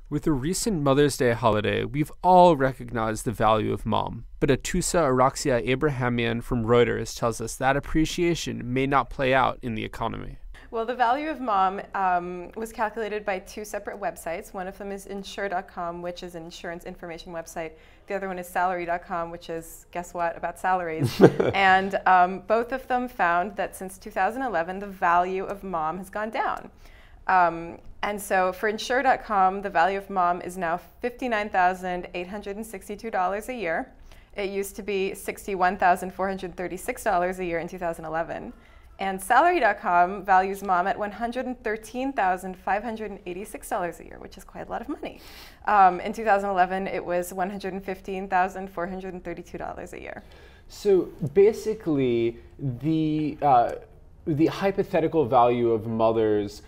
With the recent Mother's Day holiday, we've all recognized the value of mom, but Atossa Araxia Abrahamian from Reuters tells us that appreciation may not play out in the economy. Well, the value of mom was calculated by two separate websites. One of them is insure.com, which is an insurance information website. The other one is salary.com, which is, guess what, about salaries. And both of them found that since 2011, the value of mom has gone down. And so for insure.com, the value of mom is now $59,862 a year. It used to be $61,436 a year in 2011. And salary.com values mom at $113,586 a year, which is quite a lot of money. In 2011, it was $115,432 a year. So basically, the hypothetical value of mothers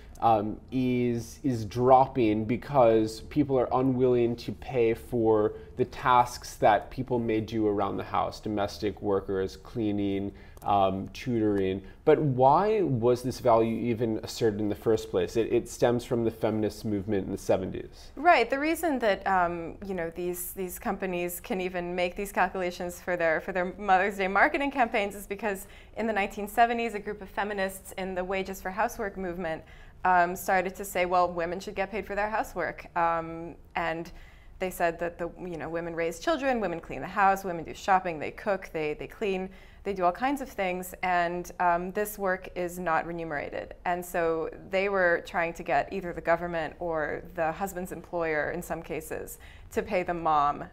is dropping because people are unwilling to pay for the tasks that people may do around the house, domestic workers, cleaning, tutoring. But why was this value even asserted in the first place? It stems from the feminist movement in the 70s. Right. The reason that these companies can even make these calculations for their Mother's Day marketing campaigns is because in the 1970s, a group of feminists in the Wages for Housework movement started to say, well, women should get paid for their housework, and they said that women raise children, women clean the house, women do shopping, they cook, they clean, they do all kinds of things, and this work is not remunerated. And so they were trying to get either the government or the husband's employer, in some cases, to pay the mom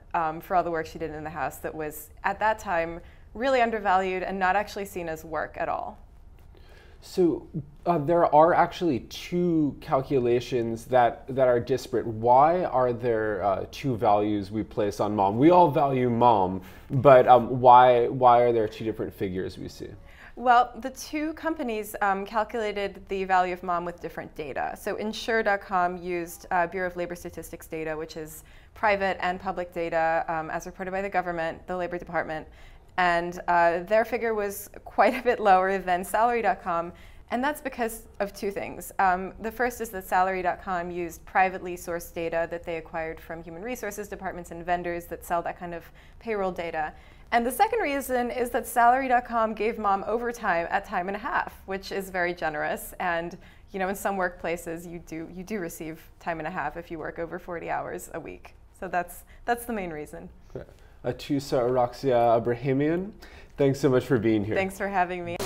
for all the work she did in the house that was, at that time, really undervalued and not actually seen as work at all. So there are actually two calculations that are disparate. Why are there two values we place on mom? We all value mom, but why are there two different figures we see? Well, the two companies calculated the value of mom with different data. So insure.com used Bureau of Labor Statistics data, which is private and public data as reported by the government, the Labor Department. And their figure was quite a bit lower than salary.com, and that's because of two things. The first is that salary.com used privately sourced data that they acquired from human resources departments and vendors that sell that kind of payroll data. And the second reason is that salary.com gave mom overtime at time and a half, which is very generous. And in some workplaces, you do receive time and a half if you work over 40 hours a week. So that's the main reason. Okay. Atossa Araxia Abrahamian, thanks so much for being here. Thanks for having me.